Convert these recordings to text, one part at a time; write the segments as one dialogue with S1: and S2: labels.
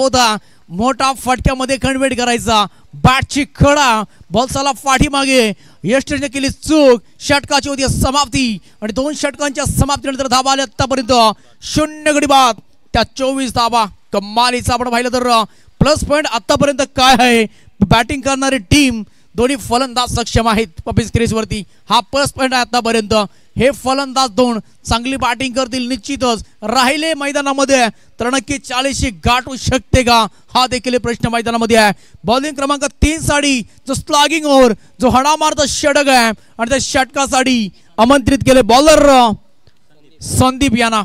S1: होता, मोठा फटक्यामध्ये कन्व्हर्ट करायचा. बॅटची कडा बॉल्साला पाठीमागे, यष्टीने केली चूक. षटकाची होती समाप्ती आणि 2 षटकांच्या समाप्तीनंतर धावा आल्या आतापर्यंत 0 गडी बाद. त्या 24 धावा कमालीचा आपण पाहिलं तर प्लस पॉइंट आतापर्यंत काय आहे. बॅटिंग करणारी टीम दोन्ही फलंदाज सक्षम आहेत पपिस क्रीज वरती. हा प्लस पॉइंट आहे आतापर्यंत. हे फलंदाज 2 चांगली बॅटिंग करतील निश्चितच. राहिले मैदानामध्ये तर नक्की 40 गाठू शकते का, हा देखील प्रश्न मैदानामध्ये आहे. बॉलिंग क्रमांक 3 साठी जो स्लॅगिंग ओव्हर, जो हणामारचा षटक आहे आणि त्या षटकासाठी आमंत्रित केले बॉलर संदीप यांना.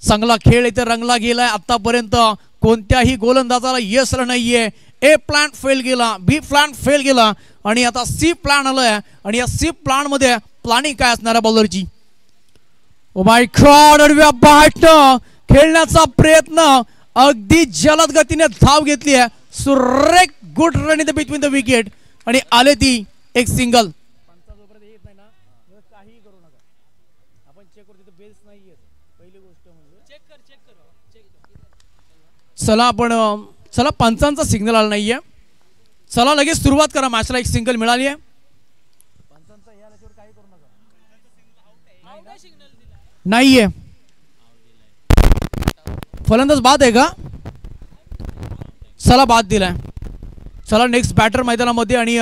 S1: चांगला खेळ इथे रंगला गेलाय. आतापर्यंत कोणत्याही गोलंदाजाला यश आलं नाहीये. ए प्लॅन फेल गेला, बी प्लॅन फेल गेला आणि आता सी प्लॅन आलाय. आणि या सी प्लॅन मध्ये प्लॅनिंग काय असणार आहे बॉलरची. ओ माय गॉड, अडव्या बॅटनं खेळण्याचा प्रयत्न, अगदी जलद गतीने धाव घेतली आहे. सुरेख good run in the between the wicket आणि आले ती एक सिंगल. चला आपण चला, पंचांचा सिग्नल आला नाहीये. चला लगेच सुरुवात करा. मॅचला एक सिंगल मिळाली आहे. नाहीये. फलंदाज बाद आहे का? चला बाद दिलाय. चला नेक्स्ट बॅटर मैदानामध्ये आणि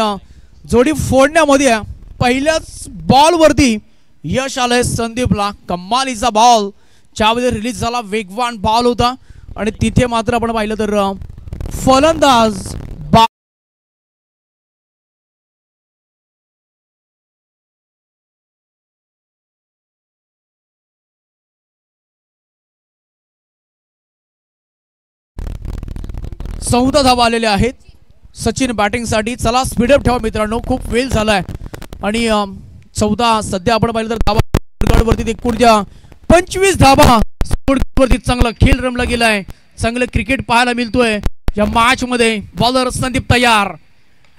S1: जोडी फोडण्यामध्ये पहिल्याच बॉल वरती यश आलंय संदीपला. कमालीचा बॉल ज्यामध्ये रिलीज झाला, वेगवान बॉल होता आणि तिथे मात्र आपण पाहिलं तर फलंदाज चौदा धावा आलेल्या आहेत सचिन बॅटिंग साठी. चला स्पीडअप ठेवा मित्रांनो, खूप वेळ झालाय. आणि 14 सध्या आपण पाहिलं तर धावा वरती एकूण 25 धावा वरती चांगला खेळ रमला गेलाय. चांगलं क्रिकेट पाहायला मिळतोय या मॅच मध्ये. बॉलर संदीप तयार.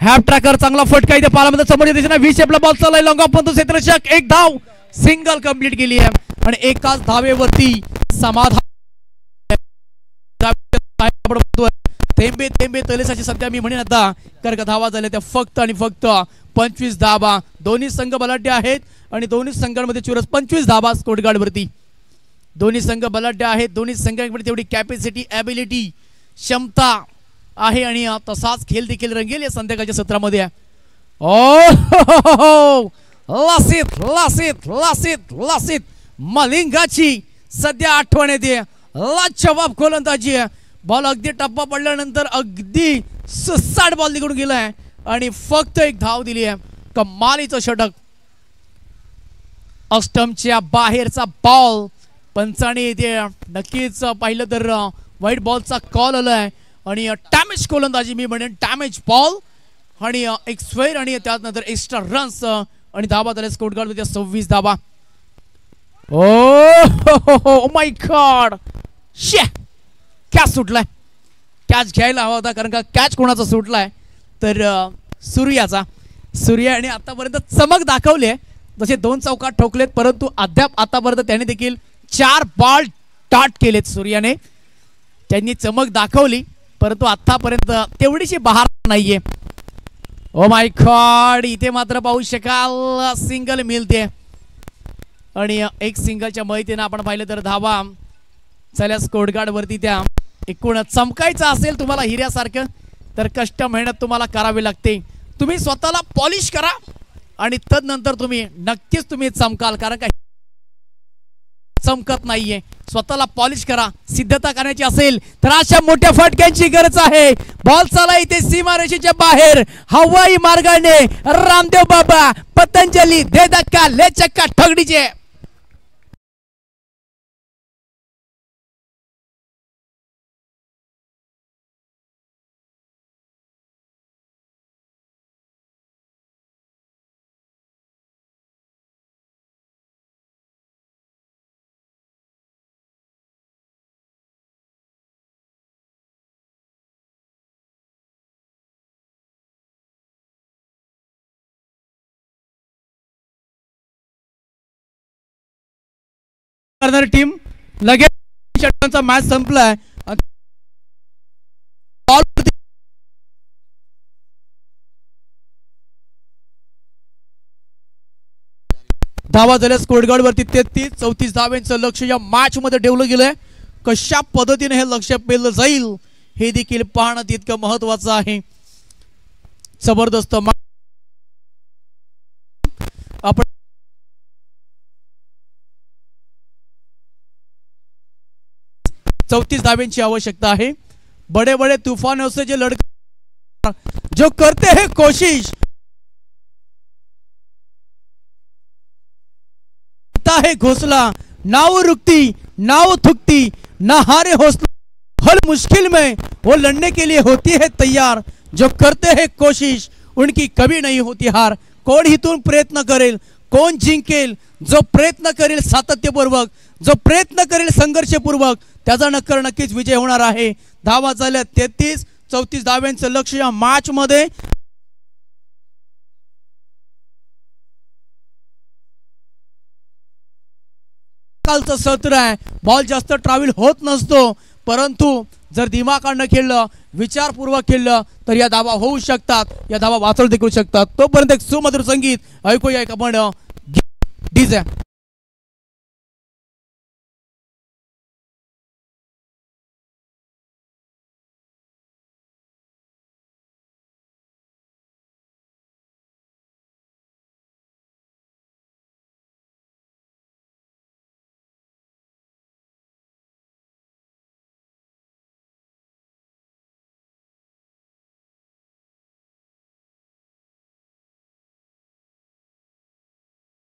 S1: हॅप ट्रॅकर चांगला फटका इथे पाहायला मिळतो. समोरच्या दिशेने व्ही शेपला बॉल चाललाय. लॉंग ऑफ पण क्षेत्ररक्षक, एक धाव सिंगल कंप्लीट केली आहे आणि एकाच धावेवरती समाधान. थेंबे थेंबे तलेसाची सध्या मी म्हणेन आता, कारण का धावा झाल्या त्या फक्त आणि फक्त 25 धावा. दोन्ही संघ बलाढ्य आहेत आणि दोन्ही संघांमध्ये चुरस 25 धावा स्कोरकार्ड वरती. दोन्ही संघ बलाढ्य आहेत. दोन्ही संघांकडे तेवढी कॅपॅसिटी, ॲबिलिटी, क्षमता आहे आणि तसाच खेळ देखील रंगेल या संध्याकाळच्या सत्रामध्ये. ओ लासित लासित लासित लासित मलिंगाची सध्या आठवण येते. लाजवाब गोलंदाजी. बॉल अगदी टप्पा पडल्यानंतर अगदी सुसाट बॉल निघून गेलाय आणि फक्त एक धाव दिली आहे. कमालीचं षटक. अष्टमच्या बाहेरचा बॉल पंचाने इथे नक्कीच पाहिलं तर व्हाईट बॉलचा कॉल आलाय आणि डॅमेज गोलंदाजी मी म्हणेन, डॅमेज बॉल आणि एक स्क्वेअर आणि त्यानंतर एक्स्ट्रा रन्स आणि धावा झाल्या स्कोरकार्ड मध्ये 26 धावा. ओ माय गॉड, शे कॅच सुटलाय. कॅच घ्यायला हवा होता, कारण का कॅच कोणाचा सुटलाय तर सूर्याचा. सूर्याने आतापर्यंत चमक दाखवली आहे. जसे 2 चौकार ठोकलेत परंतु अद्याप आतापर्यंत त्याने देखील 4 बॉल टाट केलेत. सूर्याने त्यांनी चमक दाखवली परंतु आतापर्यंत तेवढीशी बहार नाहीये. ओ माय गॉड, इथे मात्र पाहू शकाल सिंगल मिळते आणि एक सिंगलच्या मदतीने आपण पाहिलं तर धावा चल्या स्कोरकार्ड वरती. त्या एकूण चमकायचं असेल तुम्हाला हिऱ्यासारखं तर कष्ट मेहनत तुम्हाला करावी लागते. तुम्ही स्वतःला पॉलिश करा आणि तदनंतर तुम्ही नक्कीच तुम्ही चमकाल, कारण का चमकत नाहीये. स्वतःला पॉलिश करा. सिद्धता करायची असेल तर अशा मोठ्या फटक्यांची गरज आहे. बॉल चाला इथे सीमारेषेच्या बाहेर हवाई मार्गाने. रामदेव बाबा, पतंजली, दे धक्का ले चक्का ठगडीचे. टीम लगेच षटकांचा मॅच संपलाय. धावा झाल्या स्कोर गार्ड वरती 33-34 धावांचं लक्ष या मॅच मध्ये ठेवलं गेलंय. कशा पद्धतीने हे लक्ष पेललं जाईल हे देखील पाहणं तितकं महत्वाचं आहे. जबरदस्त आपण 34 धाव्यांची आवश्यकता आहे. बड़े बड़े तूफानों से जो लड़का जो करते हैं कोशिश है घोसला नाव रुकती नाव थुकती ना हारे हौसला हर मुश्किल में वो लड़ने के लिए होती है तैयार. जो करते हैं कोशिश उनकी कभी नहीं होती हार. कोण हितून प्रयत्न करेल कोण जिंकेल. जो प्रयत्न करेल सातत्यपूर्वक जो प्रयत्न करेल संघर्षपूर्वक त्याचा नक्कीच विजय होणार आहे. धावा झाल्या 33-34 धाव्यांचं लक्ष या मॅच मध्ये. कालचं सत्र आहे. बॉल जास्त ट्रॅव्हल होत नसतो परंतु जर दिमागानं खेळलं विचारपूर्वक खेळलं तर या धावा होऊ शकतात. या धावा वाचवू देखील शकतात. तोपर्यंत एक सुमधुर संगीत ऐकूया एक आपण डीजे.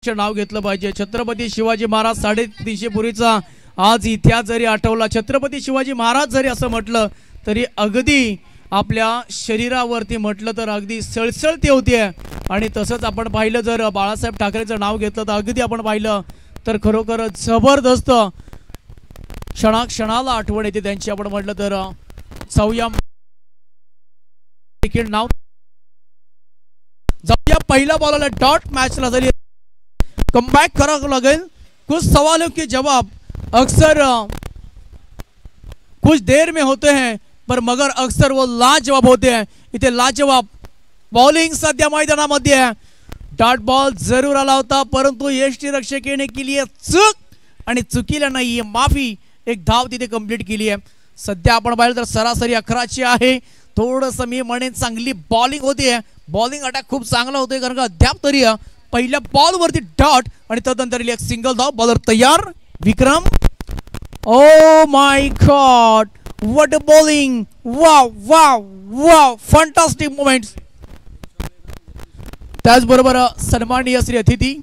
S1: नाव घेतलं पाहिजे. छत्रपती शिवाजी महाराज 350 पूर्वीचा आज इतिहास जरी आठवला छत्रपती शिवाजी महाराज जरी असं म्हटलं तरी अगदी आपल्या शरीरावरती म्हटलं तर अगदी सळसळती होती. आणि तसंच आपण पाहिलं जर बाळासाहेब ठाकरेचं नाव घेतलं तर अगदी आपण पाहिलं तर खरोखर जबरदस्त क्षणाला आठवण येते त्यांची. आपण म्हटलं तर सौया देखील नाव जाऊया. पहिला बॉलला डॉट मॅचला जरी कमबैक करावं लागेल. कुछ सवालों के जवाब अक्सर कुछ देर में होते हैं पर मगर अक्सर वो लाजवाब होते हैं. इथे लाजवाब बॉलिंग सध्या मैदानामध्ये आहे. डॉट बॉल जरूर आला होता परंतु यष्टिरक्षकाने केली चूक आणि चुकीला नाही माफी. एक धाव तिथे कंप्लीट केली आहे. सध्या आपण पाहिलं तर सरासरी 11ची आहे. थोडंसं मी म्हणेन चांगली बॉलिंग होती. बॉलिंग अटॅक खूप चांगला होतोय कारण का अद्याप तरी पहिल्या बॉल वरती डॉट आणि तदनंतर एक सिंगल धाव. बॉलर तयार Vikram. Oh my God what a bowling. Wow wow wow fantastic moments. त्याचबरोबर सन्माननीय श्री अतिथी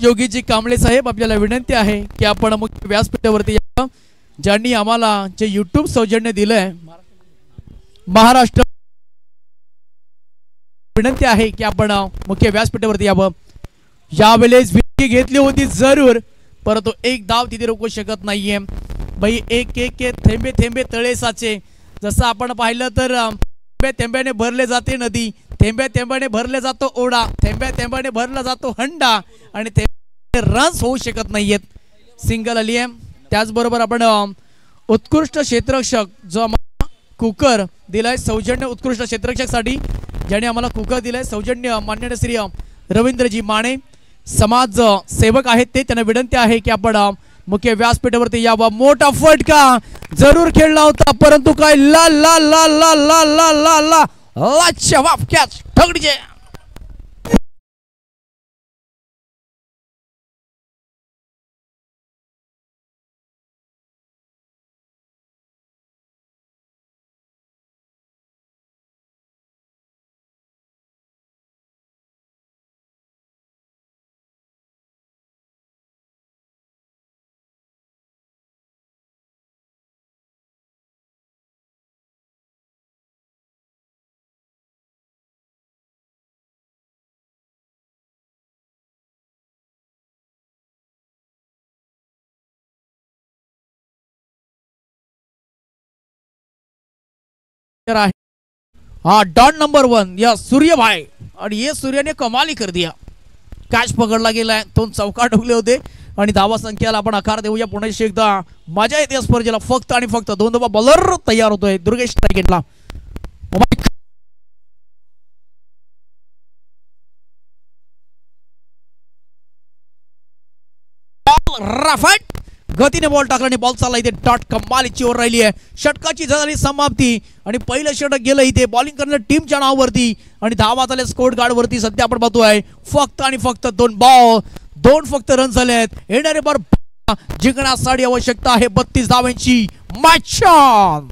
S1: योगीजी कांबळे साहेब आपल्याला विनंती आहे की आपण मुख्य व्यासपीठावरती यावं. ज्यांनी आम्हाला जे YouTube सौजन्य दिलंय महाराष्ट्र विनंती आहे की आपण मुख्य व्यासपीठावरती यावं. यावेळेस विकेट घेतली होती जरूर परंतु एक धाव तिथे रोखू शकत नाहीये भाई. एक एक थेंबे थेंबे तळे साचे. जसं आपण पाहिलं तर थेंबे थेंब्याने भरले जाते नदी. थेंबे थेंब्याने भरले जातो ओढा. थेंबे थेंब्याने भरला जातो हंडा आणि थेंबे रन्स होऊ शकत नाहीयेत. सिंगल आली आहे. त्याचबरोबर आपण उत्कृष्ट क्षेत्ररक्षक जो कुकर दिलाय सौजन्य उत्कृष्ट क्षेत्ररक्षकसाठी ज्याने आम्हाला कुकर दिलाय सौजन्य माननीय श्री रवींद्रजी माने समाज सेवक आहेत ते. त्यांना विनंती आहे की आपण मुख्य व्यासपीठावरती यावं. मोठा फटका जरूर खेळला होता परंतु काय ला ला ला ला ला ला ला ला लाजवाब कॅच ठगडीचे. हाँ डॉट नंबर 1 या सूर्य भाई और ये सूर्य ने कमाल ही कर दिया. कॅच पकडला गेलाय. 2 चौकार ठोकले होते आणि धावा संख्याला आपण आकार देऊया. पुन्हा एकदा मजा येते स्पर्धेला. फक्त आणि फक्त 2 धावा बॉलर तयार होतोय दुर्गेश टार्गेटला. राफट गतीने बॉल टाकला आणि बॉल चालला इथे डॉट कमालीची ओव्हर राहिली आहे. षटकाची झाली समाप्ती आणि पहिलं षटक गेलं इथे बॉलिंग करणाऱ्या टीमच्या नावावरती आणि धावा झाल्या स्कोर गार्ड वरती. सध्या आपण पाहतोय फक्त आणि फक्त 2 फक्त रन झाले आहेत. येणारे बॉल जिंकण्यासाठी आवश्यकता आहे 32 धावांची. Match on.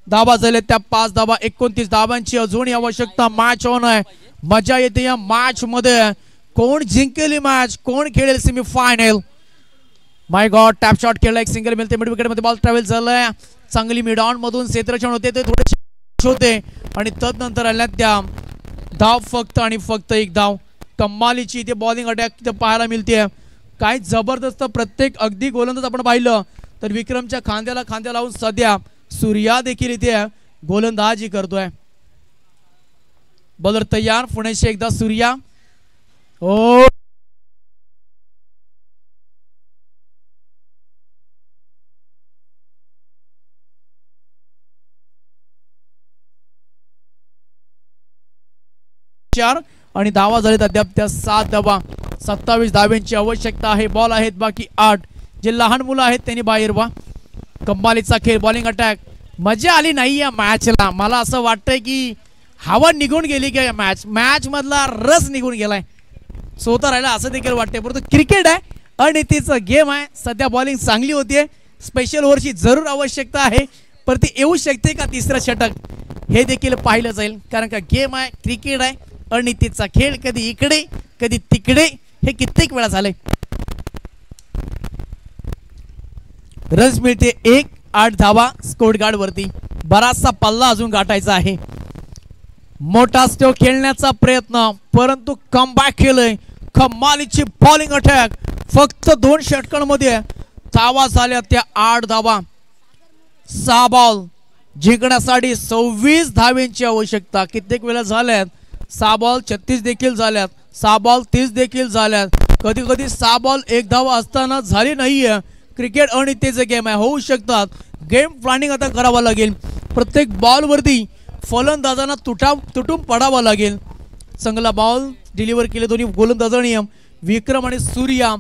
S1: धावा झाले त्या 5 धावा 29 धावांची अजूनही आवश्यकता. मॅच ऑन आहे. मजा येते या मॅच मध्ये. कोण जिंकेल मॅच, कोण खेळेल semifinal. My God tap shot खेळला, एक सिंगल मिळते. मिड विकेट मध्ये बॉल ट्रॅव्हल झालाय. चांगली मिड ऑन मधून क्षेत्ररक्षण होते ते थोडे होते आणि तदनंतर आल्या त्या धाव फक्त आणि फक्त 1 धाव. कमालीची इथे बॉलिंग अटॅक इथे पाहायला मिळते. काय जबरदस्त. प्रत्येक अगदी गोलंदाज आपण पाहिलं तर विक्रमच्या खांद्याला खांद्या लावून सध्या सूर्या देखील इथे गोलंदाजी करतोय. बॉलर तयार. पुण्याशी एकदा सूर्या. ओ आणि धावा झालेत अद्याप त्या 7 धावा. 27 धाव्यांची आवश्यकता आहे. बॉल आहेत बाकी 8. जे लहान मुलं आहेत त्यांनी बाहेर व्हा. कमालीचा खेळ. Bowling attack. मजा आली नाही या मॅचला. मला असं वाटतंय की हवा निघून गेली की मॅच मधला रस निघून गेलाय. स्वतः राहिला असं देखील वाटतंय. परंतु क्रिकेट आहे आणि तिचं गेम आहे. सध्या बॉलिंग चांगली होतीये. स्पेशल ओव्हरची जरूर आवश्यकता आहे. पण ती येऊ शकते का तिसरं षटक हे देखील पाहिलं जाईल. कारण का गेम आहे, क्रिकेट आहे आणि तिचा खेळ. कधी इकडे कधी तिकडे हे कित्येक वेळा झाले. रन्स मिळते 1. 8 धावा स्कोर गार्ड वरती. बराचसा पल्ला अजून गाठायचा आहे. मोठा स्टो खेळण्याचा प्रयत्न परंतु कमबॅक केलंय. कमालीची बॉलिंग अटॅक. फक्त 2 षटकांमध्ये धावा झाल्या त्या 8 धावा. 6 बॉल जिंकण्यासाठी 26 धावेंची आवश्यकता. कित्येक वेळा झाल्यात 6 बॉल 36 देखील झाल्यात. 6 बॉल 30 देखील झाल्यात. कधी कधी 6 बॉल 1 धावा असताना झाली नाहीये. क्रिकेट अनित्यचे गेम आहे. होऊ शकतात. गेम प्लॅनिंग आता करावं लागेल. प्रत्येक बॉल वरती फलंदाजांना तुटून पडावं लागेल. चांगला बॉल डिलिव्हर केले दोन्ही गोलंदाजांनी विक्रम आणि सूर्या.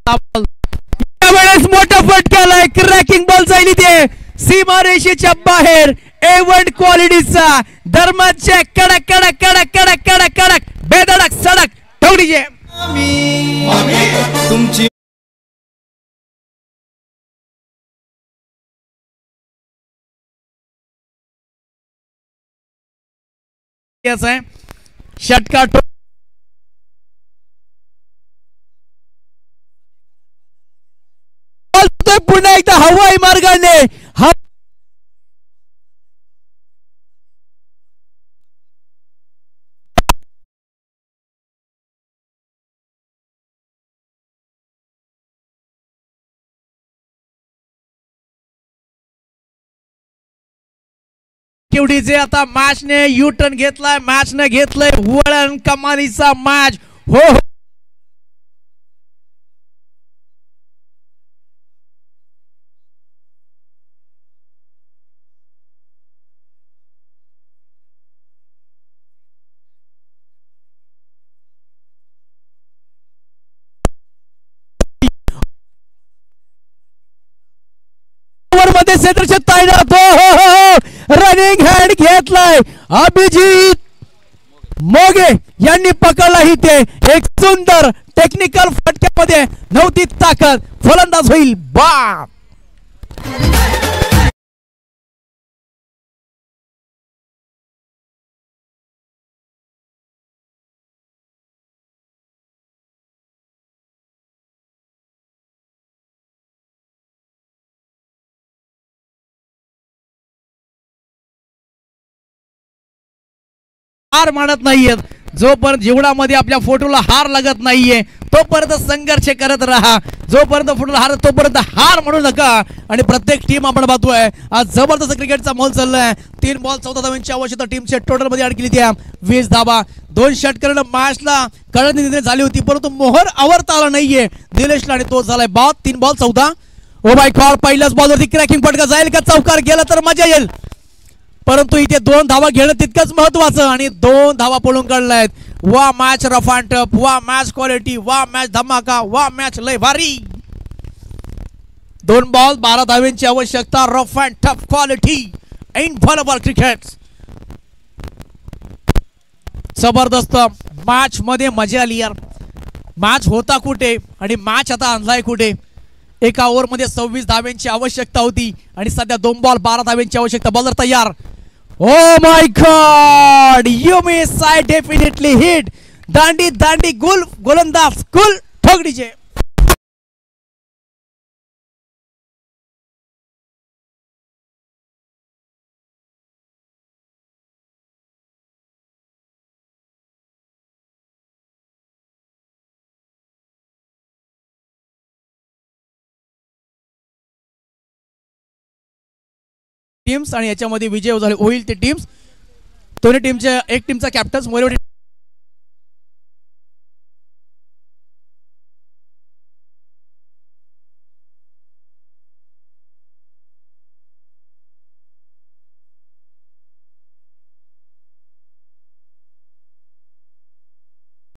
S1: त्यावेळेस मोठा फटक्याला क्रॅकिंग बॉल जाईल इथे सीमारेषेच्या बाहेर A1 क्वालिटीचा धर्माच्या कडक कडक कडक कडक कडक कडक बेधडक सडक ठोडीचे तुमची षटका पुन्हा एकदा हवाई मार्गाने केवढीचे आता मॅचने यू टर्न घेतलाय मॅचने घेतलंय वळण कमालीचा मॅच हो मध्ये क्षेत्रक्षेत्र तैनात हो रनिंग हँड घेतलाय अभिजित मोगे यांनी पकडला इथे एक सुंदर टेक्निकल फटक्यामध्ये नव्हती ताकद फलंदाज होईल बा हार मानत नाहीयेत जोपर्यंत जीवनामध्ये आपल्या फोटोला हार लागत नाहीये तोपर्यंत संघर्ष करत राहा जोपर्यंत फोटोला हार तोपर्यंत हार म्हणू नका आणि प्रत्येक टीम आपण पाहतोय आज जबरदस्त क्रिकेटचा मॉल चाललाय 3 बॉल 14 धावांची आवश्यकता टीमच्या टोटल मध्ये ऍड केली त्या 20 धावा 2 षटकांना मॅचला कळत झाली होती परंतु मोहर आवरता आला नाहीये दिलेशला आणि तो झालाय बाद 3 बॉल 14 ओ माय गॉड पहिल्याच बॉलवरती क्रॅकिंग फटका जाईल का चौकार गेला तर मजा येईल परंतु इथे 2 धावा घेणं तितकंच महत्वाचं आणि 2 धावा पळून काढलायत वा मॅच रफ अँड टफ वा मॅच क्वालिटी वा मॅच धमाका वा मॅच लय भारी 2 बॉल 12 धावांची आवश्यकता rough and tough quality in volleyball cricket जबरदस्त मॅच मध्ये मजा आली यार मॅच होता कुठे आणि मॅच आता आणलाय कुठे एका ओव्हर मध्ये 26 धावांची आवश्यकता होती आणि सध्या 2 बॉल 12 धावांची आवश्यकता बॉलर तयार Oh my God! You miss I definitely hit. Dandi Dandi गुल गोलंदाज गुल ठोकडीचे टीम्स आणि याच्यामध्ये विजय झाले होईल ते टीम्स दोन्ही टीमच्या एक टीमचा कॅप्टन मोरेवडी